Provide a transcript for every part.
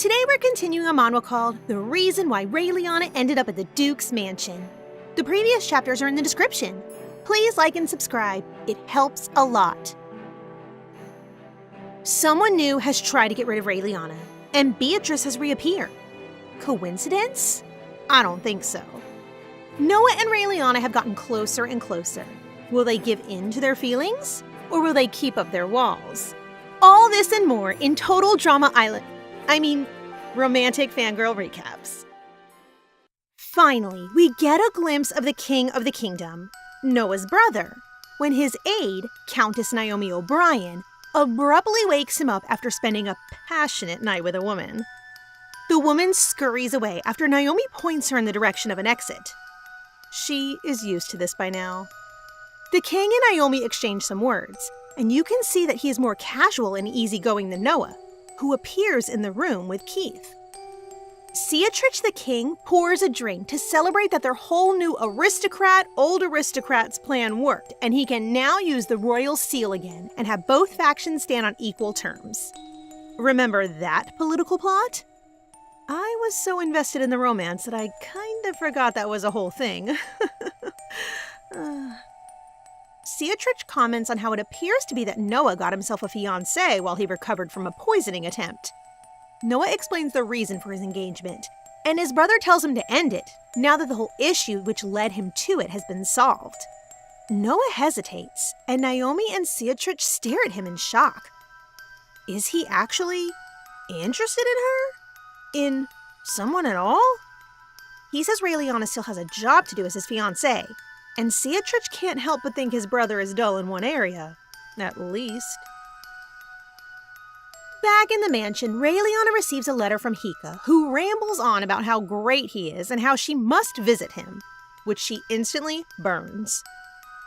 Today we're continuing a manhwa called The Reason Why Raeliana Ended Up at the Duke's Mansion. The previous chapters are in the description. Please like and subscribe. It helps a lot. Someone new has tried to get rid of Raeliana, and Beatrice has reappeared. Coincidence? I don't think so. Noah and Raeliana have gotten closer and closer. Will they give in to their feelings? Or will they keep up their walls? All this and more in Total Drama Island. Romantic fangirl recaps. Finally, we get a glimpse of the King of the Kingdom, Noah's brother, when his aide, Countess Naomi O'Brien, abruptly wakes him up after spending a passionate night with a woman. The woman scurries away after Naomi points her in the direction of an exit. She is used to this by now. The king and Naomi exchange some words, and you can see that he is more casual and easygoing than Noah, who appears in the room with Keith. Beatrice the king pours a drink to celebrate that their whole new old aristocrats plan worked, and he can now use the royal seal again and have both factions stand on equal terms. Remember that political plot? I was so invested in the romance that I kind of forgot that was a whole thing. Beatrice comments on how it appears to be that Noah got himself a fiancé while he recovered from a poisoning attempt. Noah explains the reason for his engagement, and his brother tells him to end it, now that the whole issue which led him to it has been solved. Noah hesitates, and Naomi and Beatrice stare at him in shock. Is he actually interested in her? In someone at all? He says Raeliana still has a job to do as his fiancé, and Beatrice can't help but think his brother is dull in one area, at least. Back in the mansion, Raeliana receives a letter from Hika, who rambles on about how great he is and how she must visit him, which she instantly burns.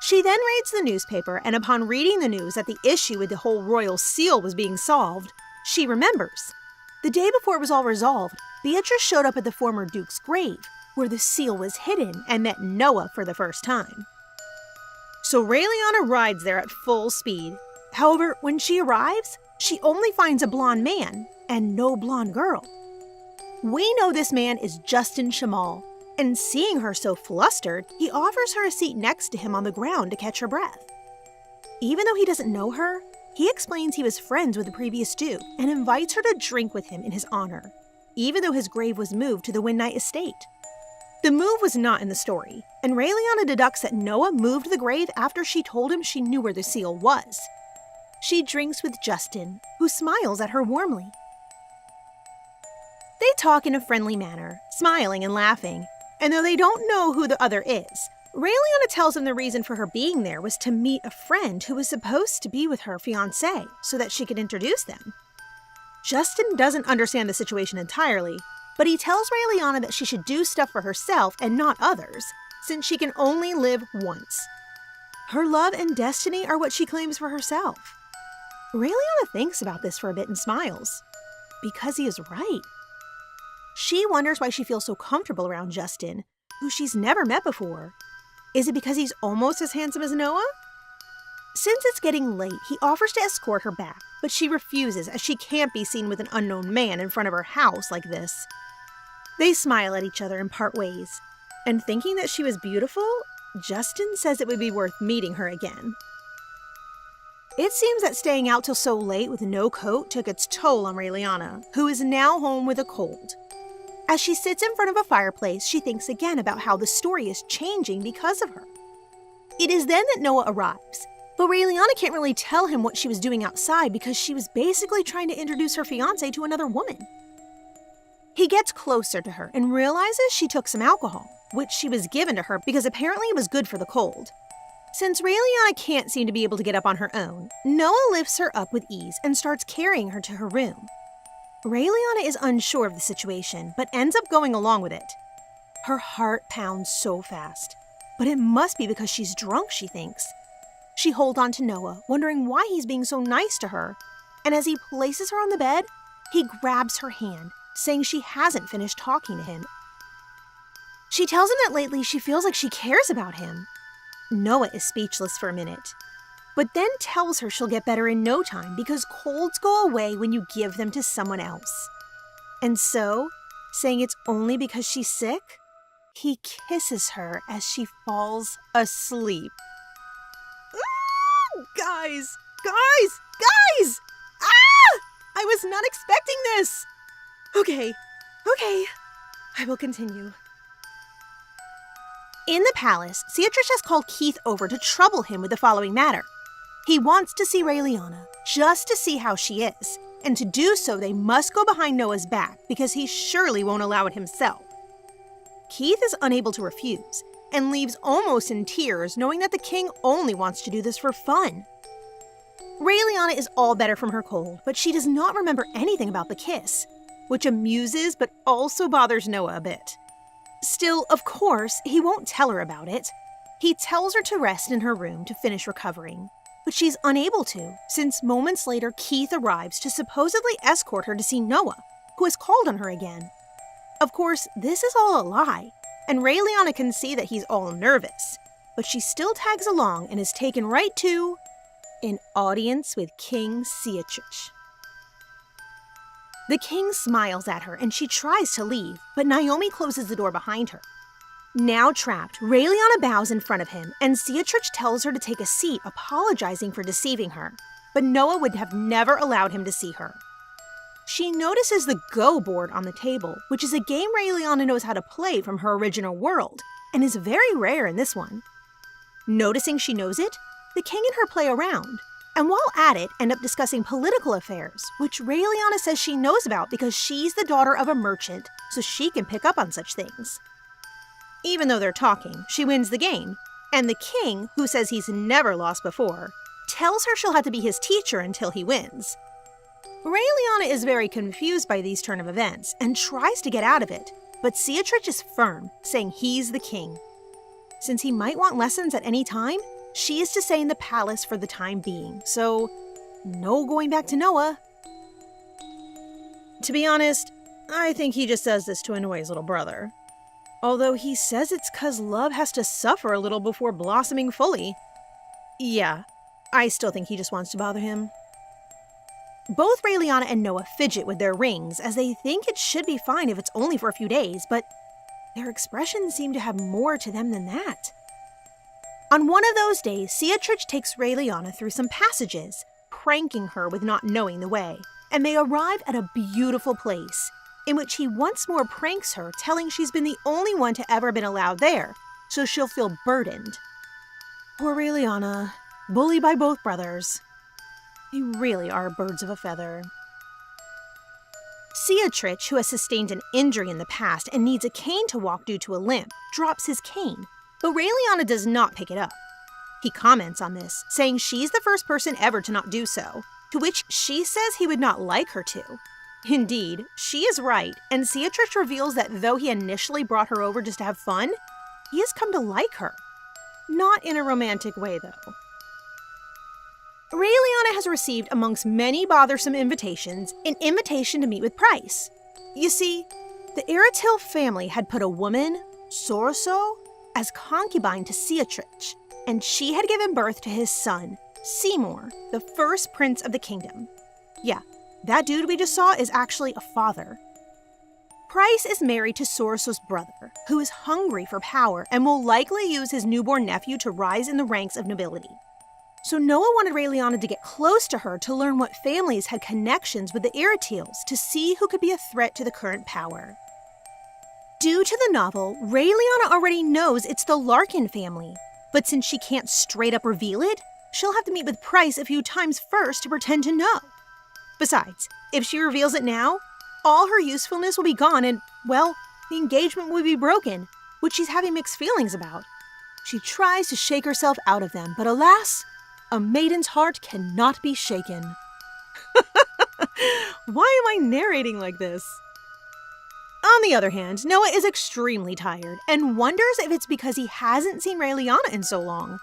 She then reads the newspaper, and upon reading the news that the issue with the whole royal seal was being solved, she remembers. The day before it was all resolved, Beatrice showed up at the former duke's grave, where the seal was hidden, and met Noah for the first time. So Raeliana rides there at full speed. However, when she arrives, she only finds a blonde man and no blonde girl. We know this man is Justin Shamal, and seeing her so flustered, he offers her a seat next to him on the ground to catch her breath. Even though he doesn't know her, he explains he was friends with the previous duke and invites her to drink with him in his honor, even though his grave was moved to the Windnight estate. The move was not in the story, and Raeliana deducts that Noah moved the grave after she told him she knew where the seal was. She drinks with Justin, who smiles at her warmly. They talk in a friendly manner, smiling and laughing, and though they don't know who the other is, Raeliana tells him the reason for her being there was to meet a friend who was supposed to be with her fiancé so that she could introduce them. Justin doesn't understand the situation entirely, but he tells Raeliana that she should do stuff for herself and not others, since she can only live once. Her love and destiny are what she claims for herself. Raeliana thinks about this for a bit and smiles, because he is right. She wonders why she feels so comfortable around Justin, who she's never met before. Is it because he's almost as handsome as Noah? Since it's getting late, he offers to escort her back, but she refuses as she can't be seen with an unknown man in front of her house like this. They smile at each other and part ways, and thinking that she was beautiful, Justin says it would be worth meeting her again. It seems that staying out till so late with no coat took its toll on Raeliana, who is now home with a cold. As she sits in front of a fireplace, she thinks again about how the story is changing because of her. It is then that Noah arrives, but Raeliana can't really tell him what she was doing outside because she was basically trying to introduce her fiancé to another woman. He gets closer to her and realizes she took some alcohol, which she was given to her because apparently it was good for the cold. Since Raeliana can't seem to be able to get up on her own, Noah lifts her up with ease and starts carrying her to her room. Raeliana is unsure of the situation, but ends up going along with it. Her heart pounds so fast, but it must be because she's drunk, she thinks. She holds on to Noah, wondering why he's being so nice to her, and as he places her on the bed, he grabs her hand, saying she hasn't finished talking to him. She tells him that lately she feels like she cares about him. Noah is speechless for a minute, but then tells her she'll get better in no time because colds go away when you give them to someone else. And so, saying it's only because she's sick, he kisses her as she falls asleep. Guys! Ah! I was not expecting this! Okay, I will continue. In the palace, Beatrice has called Keith over to trouble him with the following matter. He wants to see Raeliana, just to see how she is, and to do so they must go behind Noah's back because he surely won't allow it himself. Keith is unable to refuse, and leaves almost in tears knowing that the king only wants to do this for fun. Raeliana is all better from her cold, but she does not remember anything about the kiss, which amuses but also bothers Noah a bit. Still, of course, he won't tell her about it. He tells her to rest in her room to finish recovering, but she's unable to, since moments later Keith arrives to supposedly escort her to see Noah, who has called on her again. Of course, this is all a lie, and Raeliana can see that he's all nervous, but she still tags along and is taken right to an audience with King Beatrice. The king smiles at her and she tries to leave, but Naomi closes the door behind her. Now trapped, Raeliana bows in front of him and Beatrice tells her to take a seat, apologizing for deceiving her, but Noah would have never allowed him to see her. She notices the Go board on the table, which is a game Raeliana knows how to play from her original world, and is very rare in this one. Noticing she knows it, the king and her play around, and while at it end up discussing political affairs, which Raeliana says she knows about because she's the daughter of a merchant, so she can pick up on such things. Even though they're talking, she wins the game, and the king, who says he's never lost before, tells her she'll have to be his teacher until he wins. Raeliana is very confused by these turn of events and tries to get out of it, but Beatrice is firm, saying he's the king. Since he might want lessons at any time, she is to stay in the palace for the time being, so no going back to Noah. To be honest, I think he just does this to annoy his little brother. Although he says it's 'cause love has to suffer a little before blossoming fully. Yeah, I still think he just wants to bother him. Both Raeliana and Noah fidget with their rings as they think it should be fine if it's only for a few days, but their expressions seem to have more to them than that. On one of those days, Beatrice takes Raeliana through some passages, pranking her with not knowing the way, and they arrive at a beautiful place, in which he once more pranks her, telling she's been the only one to ever been allowed there, so she'll feel burdened. Poor Raeliana, bullied by both brothers. They really are birds of a feather. Beatrice, who has sustained an injury in the past and needs a cane to walk due to a limp, drops his cane, but Raeliana does not pick it up. He comments on this, saying she's the first person ever to not do so, to which she says he would not like her to. Indeed, she is right, and Beatrice reveals that though he initially brought her over just to have fun, he has come to like her. Not in a romantic way, though. Raeliana has received, amongst many bothersome invitations, an invitation to meet with Price. You see, the Aratil family had put a woman, Sorso, as concubine to Beatrice, and she had given birth to his son, Seymour, the first prince of the kingdom. Yeah, that dude we just saw is actually a father. Price is married to Sorso's brother, who is hungry for power and will likely use his newborn nephew to rise in the ranks of nobility. So Noah wanted Raeliana to get close to her to learn what families had connections with the Aratils to see who could be a threat to the current power. Due to the novel, Raeliana already knows it's the Larkin family, but since she can't straight up reveal it, she'll have to meet with Price a few times first to pretend to know. Besides, if she reveals it now, all her usefulness will be gone and, well, the engagement will be broken, which she's having mixed feelings about. She tries to shake herself out of them, but alas, a maiden's heart cannot be shaken. Why am I narrating like this? On the other hand, Noah is extremely tired and wonders if it's because he hasn't seen Raeliana in so long.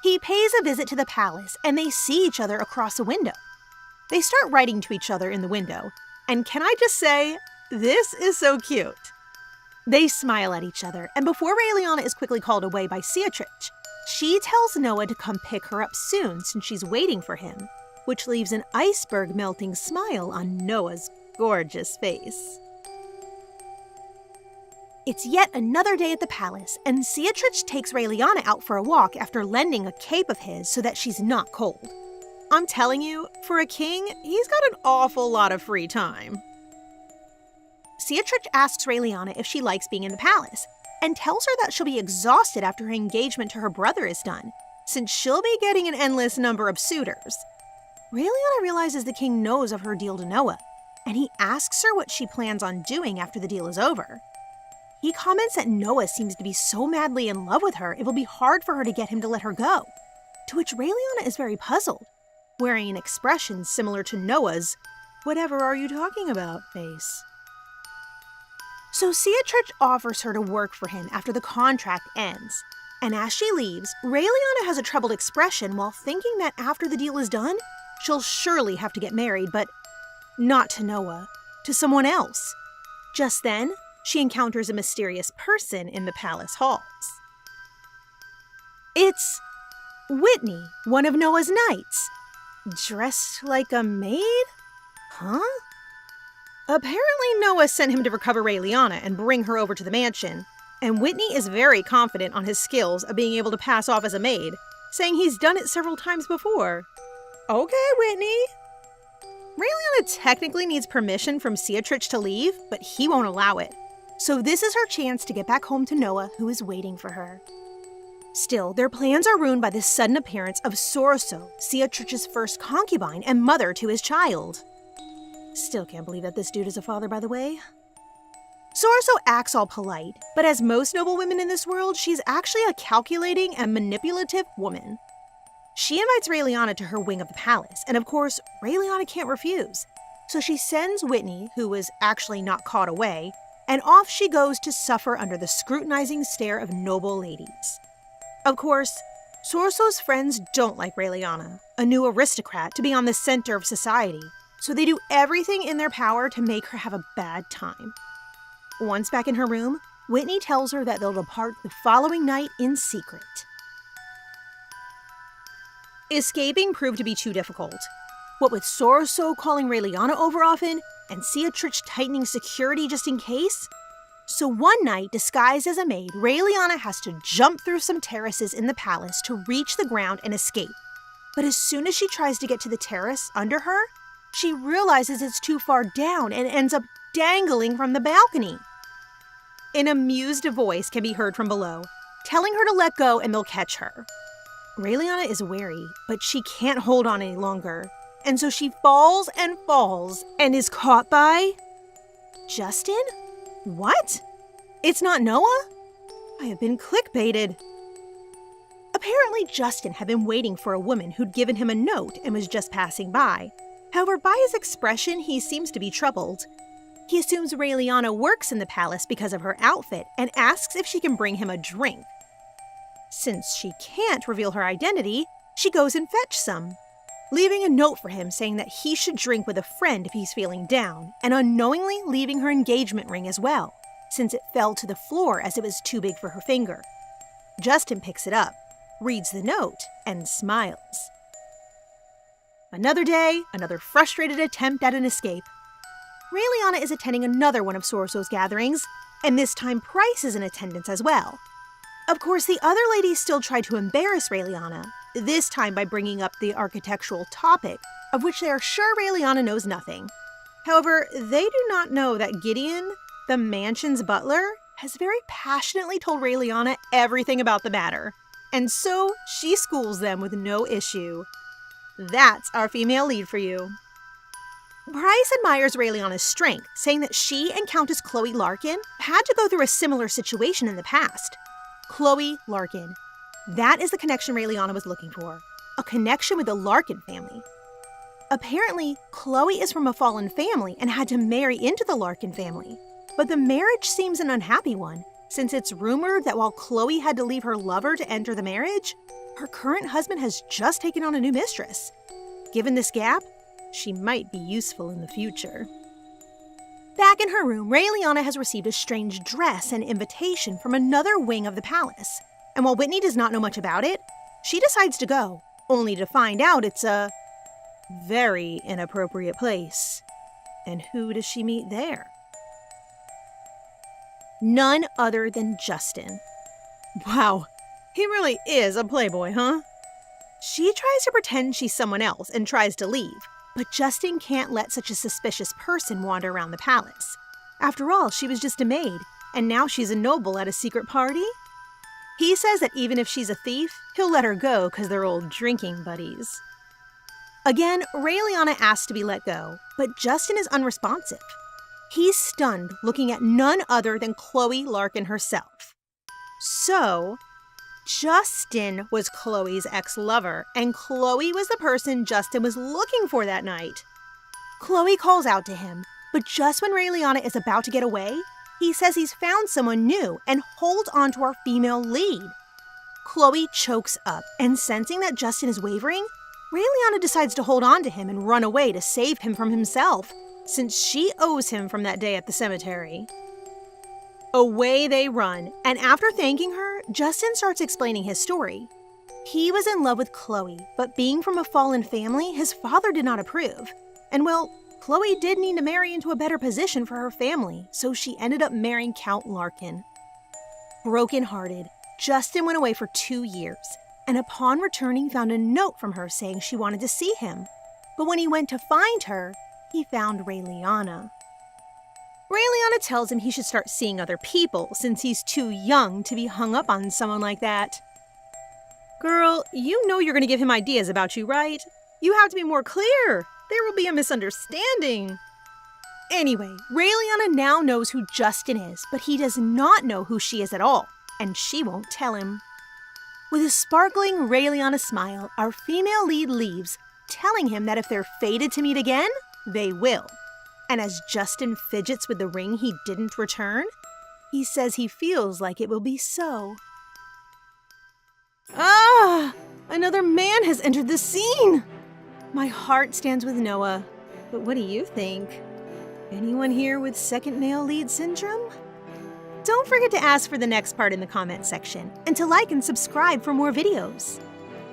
He pays a visit to the palace and they see each other across a window. They start writing to each other in the window, and can I just say, this is so cute. They smile at each other, and before Raeliana is quickly called away by Beatrice, she tells Noah to come pick her up soon since she's waiting for him, which leaves an iceberg melting smile on Noah's gorgeous face. It's yet another day at the palace, and Beatrix takes Raeliana out for a walk after lending a cape of his so that she's not cold. I'm telling you, for a king, he's got an awful lot of free time. Beatrix asks Raeliana if she likes being in the palace, and tells her that she'll be exhausted after her engagement to her brother is done, since she'll be getting an endless number of suitors. Raeliana realizes the king knows of her deal to Noah, and he asks her what she plans on doing after the deal is over. He comments that Noah seems to be so madly in love with her it will be hard for her to get him to let her go, to which Raeliana is very puzzled, wearing an expression similar to Noah's "whatever are you talking about" face. So Beatrix offers her to work for him after the contract ends, and as she leaves, Raeliana has a troubled expression while thinking that after the deal is done, she'll surely have to get married, but not to Noah, to someone else. Just then, she encounters a mysterious person in the palace halls. It's Whitney, one of Noah's knights, dressed like a maid? Huh? Apparently, Noah sent him to recover Raeliana and bring her over to the mansion, and Whitney is very confident on his skills of being able to pass off as a maid, saying he's done it several times before. Okay, Whitney. Raeliana technically needs permission from Beatrix to leave, but he won't allow it. So this is her chance to get back home to Noah, who is waiting for her. Still, their plans are ruined by the sudden appearance of Sorso, Beatrix's first concubine and mother to his child. Still can't believe that this dude is a father, by the way. Sorso acts all polite, but as most noble women in this world, she's actually a calculating and manipulative woman. She invites Raeliana to her wing of the palace, and of course, Raeliana can't refuse. So she sends Whitney, who was actually not caught away, and off she goes to suffer under the scrutinizing stare of noble ladies. Of course, Sorso's friends don't like Raeliana, a new aristocrat, to be on the center of society, so they do everything in their power to make her have a bad time. Once back in her room, Whitney tells her that they'll depart the following night in secret. Escaping proved to be too difficult. What with Sorso calling Raeliana over often, and Beatrix tightening security just in case. So one night, disguised as a maid, Raeliana has to jump through some terraces in the palace to reach the ground and escape. But as soon as she tries to get to the terrace under her, she realizes it's too far down and ends up dangling from the balcony. An amused voice can be heard from below, telling her to let go and they'll catch her. Raeliana is wary, but she can't hold on any longer, and so she falls and is caught by... Justin? What? It's not Noah? I have been clickbaited. Apparently, Justin had been waiting for a woman who'd given him a note and was just passing by. However, by his expression, he seems to be troubled. He assumes Raeliana works in the palace because of her outfit and asks if she can bring him a drink. Since she can't reveal her identity, she goes and fetches some, leaving a note for him saying that he should drink with a friend if he's feeling down, and unknowingly leaving her engagement ring as well, since it fell to the floor as it was too big for her finger. Justin picks it up, reads the note, and smiles. Another day, another frustrated attempt at an escape. Raeliana is attending another one of Sorso's gatherings, and this time Price is in attendance as well. Of course, the other ladies still try to embarrass Raeliana, this time by bringing up the architectural topic, of which they are sure Raeliana knows nothing. However, they do not know that Gideon, the mansion's butler, has very passionately told Raeliana everything about the matter, and so she schools them with no issue. That's our female lead for you. Price admires Raeliana's strength, saying that she and Countess Chloe Larkin had to go through a similar situation in the past. Chloe Larkin. That is the connection Raeliana was looking for. A connection with the Larkin family. Apparently, Chloe is from a fallen family and had to marry into the Larkin family. But the marriage seems an unhappy one, since it's rumored that while Chloe had to leave her lover to enter the marriage, her current husband has just taken on a new mistress. Given this gap, she might be useful in the future. Back in her room, Raeliana has received a strange dress and invitation from another wing of the palace. And while Whitney does not know much about it, she decides to go, only to find out it's a very inappropriate place. And who does she meet there? none other than Justin. Wow, he really is a playboy, huh? She tries to pretend she's someone else and tries to leave, but Justin can't let such a suspicious person wander around the palace. After all, she was just a maid, and now she's a noble at a secret party? He says that even if she's a thief, he'll let her go because they're old drinking buddies. Again, Raeliana asks to be let go, but Justin is unresponsive. He's stunned, looking at none other than Chloe Larkin herself. So, Justin was Chloe's ex-lover, and Chloe was the person Justin was looking for that night. Chloe calls out to him, but just when Raeliana is about to get away, he says he's found someone new and holds on to our female lead. Chloe chokes up, and sensing that Justin is wavering, Raeliana decides to hold on to him and run away to save him from himself, since she owes him from that day at the cemetery. Away they run, and after thanking her, Justin starts explaining his story. He was in love with Chloe, but being from a fallen family, his father did not approve. And well, Chloe did need to marry into a better position for her family, so she ended up marrying Count Larkin. Broken-hearted, Justin went away for 2 years, and upon returning found a note from her saying she wanted to see him. But when he went to find her, he found Raeliana. Raeliana tells him he should start seeing other people since he's too young to be hung up on someone like that. Girl, you know you're going to give him ideas about you, right? You have to be more clear. There will be a misunderstanding. Anyway, Raeliana now knows who Justin is, but he does not know who she is at all, and she won't tell him. With a sparkling Raeliana smile, our female lead leaves, telling him that if they're fated to meet again, they will. And as Justin fidgets with the ring he didn't return, he says he feels like it will be so. Ah! Another man has entered the scene! My heart stands with Noah, but what do you think? Anyone here with second male lead syndrome? Don't forget to ask for the next part in the comment section, and to like and subscribe for more videos.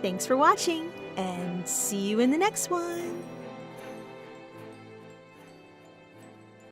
Thanks for watching, and see you in the next one.